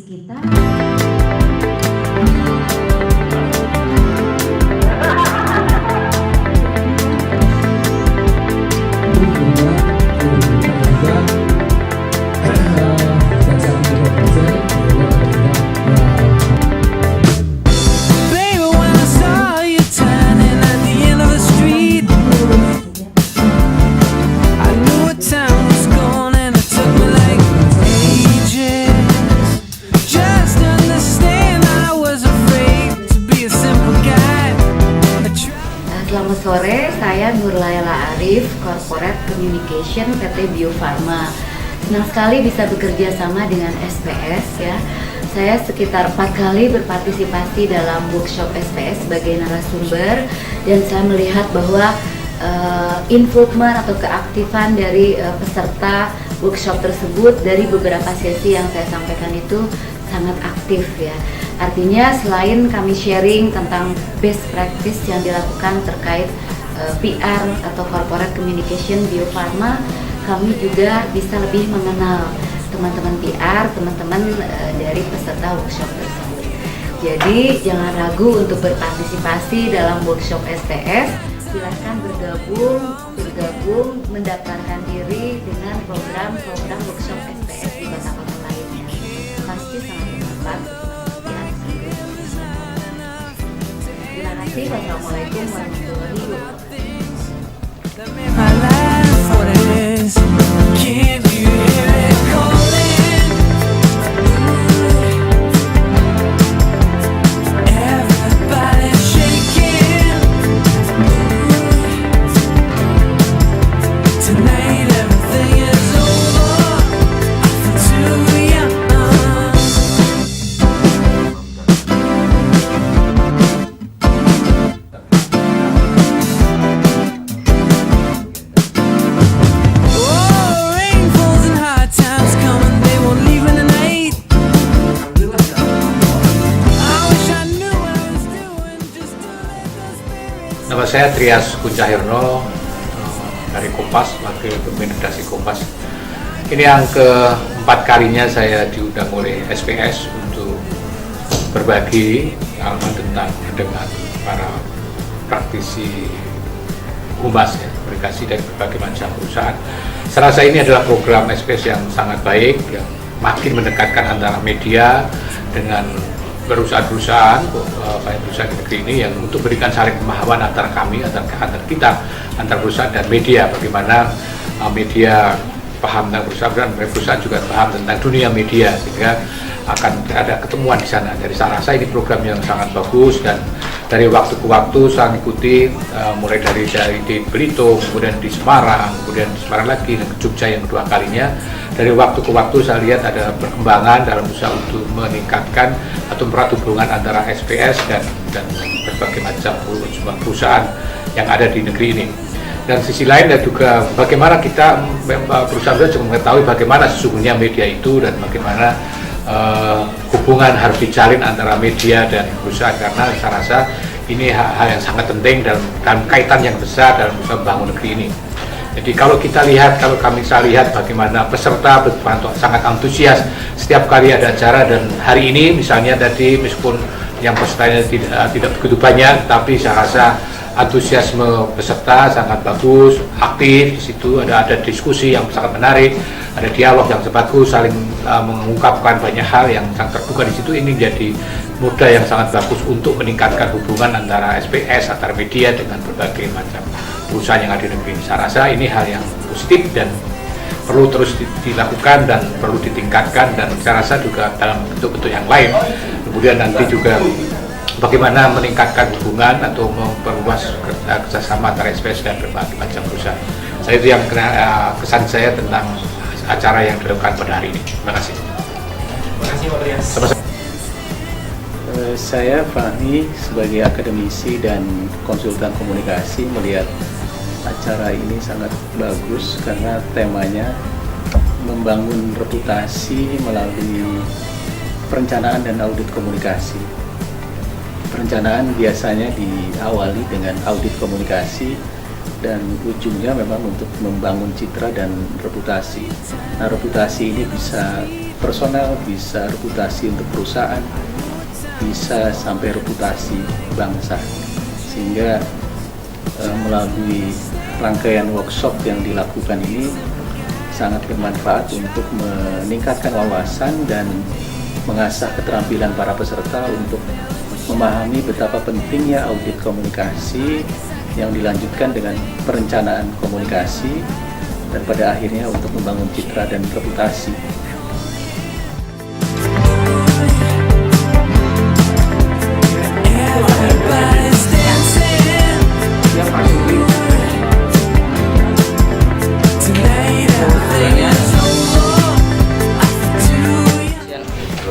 kita. Selamat sore, saya Nurlaila Arif, Corporate Communication PT Bio Farma. Senang sekali bisa bekerja sama dengan SPS ya. Saya sekitar 4 kali berpartisipasi dalam workshop SPS sebagai narasumber, dan saya melihat bahwa involvement atau keaktifan dari peserta workshop tersebut dari beberapa sesi yang saya sampaikan itu sangat aktif ya. Artinya selain kami sharing tentang best practice yang dilakukan terkait PR atau corporate communication Bio Farma, kami juga bisa lebih mengenal teman-teman PR, teman-teman dari peserta workshop tersebut. Jadi jangan ragu untuk berpartisipasi dalam workshop SPS. Silakan bergabung, mendaftarkan diri dengan program-program workshop SPS di kota-kota lainnya. Pasti sangat bermanfaat. Terima kasih. Wassalamualaikum warahmatullahi wabarakatuh. Nama saya Trias Kuncahirno dari Kompas, wakil pemimpin redaksi Kompas. Ini yang keempat kalinya saya diundang oleh SPS untuk berbagi pengalaman dengan para praktisi humas ya, komunikasi dari berbagai macam perusahaan. Saya rasa ini adalah program SPS yang sangat baik, yang makin mendekatkan antara media dengan perusahaan-perusahaan, banyak perusahaan di negeri ini yang untuk berikan saling pemahaman antara kami, antar kita, antar perusahaan dan media, bagaimana media paham tentang perusahaan dan perusahaan juga paham tentang dunia media, sehingga akan ada ketemuan di sana. Jadi saya rasa ini program yang sangat bagus, dan dari waktu ke waktu saya ikuti mulai dari di Belitung, kemudian di Semarang, kemudian di Semarang lagi, dan ke Jogja yang kedua kalinya. Dari waktu ke waktu saya lihat ada perkembangan dalam usaha untuk meningkatkan atau merat hubungan antara SPS dan berbagai macam perusahaan yang ada di negeri ini. Dan sisi lain juga bagaimana kita perusahaan juga mengetahui bagaimana sesungguhnya media itu, dan bagaimana hubungan harus dijalin antara media dan perusahaan, karena saya rasa ini hal yang sangat penting dalam kaitan yang besar dalam usaha membangun negeri ini. Jadi kalau saya lihat bagaimana peserta sangat antusias setiap kali ada acara, dan hari ini misalnya tadi meskipun yang pesertanya tidak begitu banyak, tapi saya rasa antusiasme peserta sangat bagus, aktif di situ, ada diskusi yang sangat menarik, ada dialog yang bagus, saling mengungkapkan banyak hal yang sangat terbuka di situ. Ini jadi modal yang sangat bagus untuk meningkatkan hubungan antara SPS, antara media dengan berbagai macam perusahaan yang ada di negeri. Saya rasa ini hal yang positif dan perlu terus dilakukan dan perlu ditingkatkan, dan saya rasa juga dalam bentuk-bentuk yang lain. Kemudian nanti juga bagaimana meningkatkan hubungan atau memperluas kerjasama antara SPS dan berbagai macam perusahaan. Saya itu yang kesan saya tentang acara yang dilakukan pada hari ini. Terima kasih. Terima kasih Pak Trias. Saya Fahmi sebagai akademisi dan konsultan komunikasi melihat acara ini sangat bagus karena temanya membangun reputasi melalui perencanaan dan audit komunikasi. Perencanaan biasanya diawali dengan audit komunikasi dan ujungnya memang untuk membangun citra dan reputasi. Nah, reputasi ini bisa personal, bisa reputasi untuk perusahaan, bisa sampai reputasi bangsa. Sehingga melalui rangkaian workshop yang dilakukan ini sangat bermanfaat untuk meningkatkan wawasan dan mengasah keterampilan para peserta untuk memahami betapa pentingnya audit komunikasi yang dilanjutkan dengan perencanaan komunikasi dan pada akhirnya untuk membangun citra dan reputasi.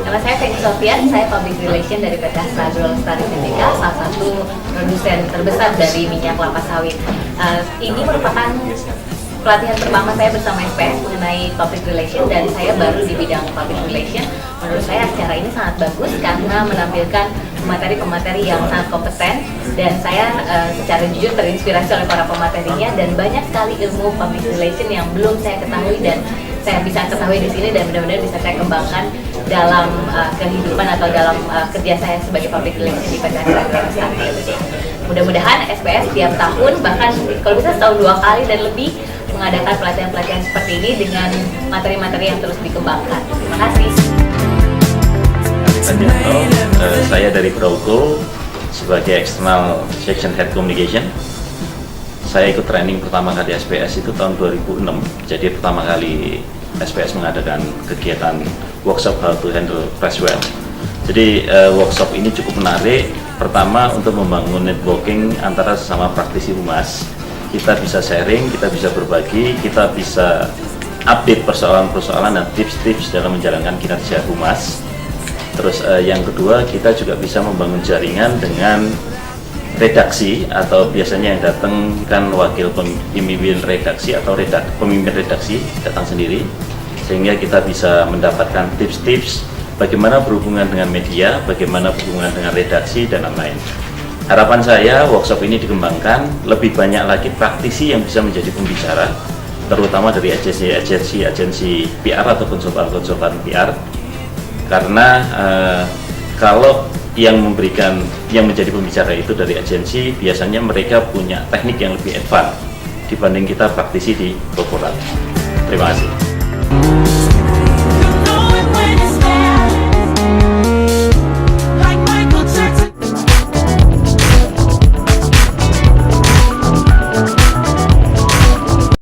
Nama saya Feni Sofian, saya Public Relation dari PT Astagro Lestari Tbk, salah satu produsen terbesar dari minyak kelapa sawit. Ini merupakan pelatihan pertama saya bersama SPS mengenai Public Relation dan saya baru di bidang Public Relation. Menurut saya acara ini sangat bagus karena menampilkan pemateri-pemateri yang sangat kompeten dan saya secara jujur terinspirasi oleh para pematerinya dan banyak sekali ilmu Public Relation yang belum saya ketahui dan saya bisa ketahui di sini dan benar-benar bisa saya kembangkan dalam kehidupan atau dalam kerja saya sebagai public relation di PT Astagro Lestari. Mudah-mudahan SPS tiap tahun bahkan kalau bisa setahun 2 kali dan lebih mengadakan pelatihan-pelatihan seperti ini dengan materi-materi yang terus dikembangkan. Terima kasih. Saya dari Prauko sebagai External Section Head Communication. Saya ikut training pertama kali SPS itu tahun 2006. Jadi pertama kali SPS mengadakan kegiatan workshop how to handle press well. Jadi workshop ini cukup menarik. Pertama untuk membangun networking antara sesama praktisi humas. Kita bisa sharing, kita bisa berbagi, kita bisa update persoalan-persoalan dan tips-tips dalam menjalankan kinerja humas. Terus yang kedua kita juga bisa membangun jaringan dengan redaksi atau biasanya yang datang kan wakil pemimpin redaksi atau pemimpin redaksi datang sendiri sehingga kita bisa mendapatkan tips-tips bagaimana berhubungan dengan media, bagaimana berhubungan dengan redaksi dan lain-lain. Harapan saya workshop ini dikembangkan lebih banyak lagi praktisi yang bisa menjadi pembicara terutama dari agensi PR atau konsultan PR karena kalau yang menjadi pembicara itu dari agensi biasanya mereka punya teknik yang lebih advance dibanding kita praktisi di korporat. Terima kasih.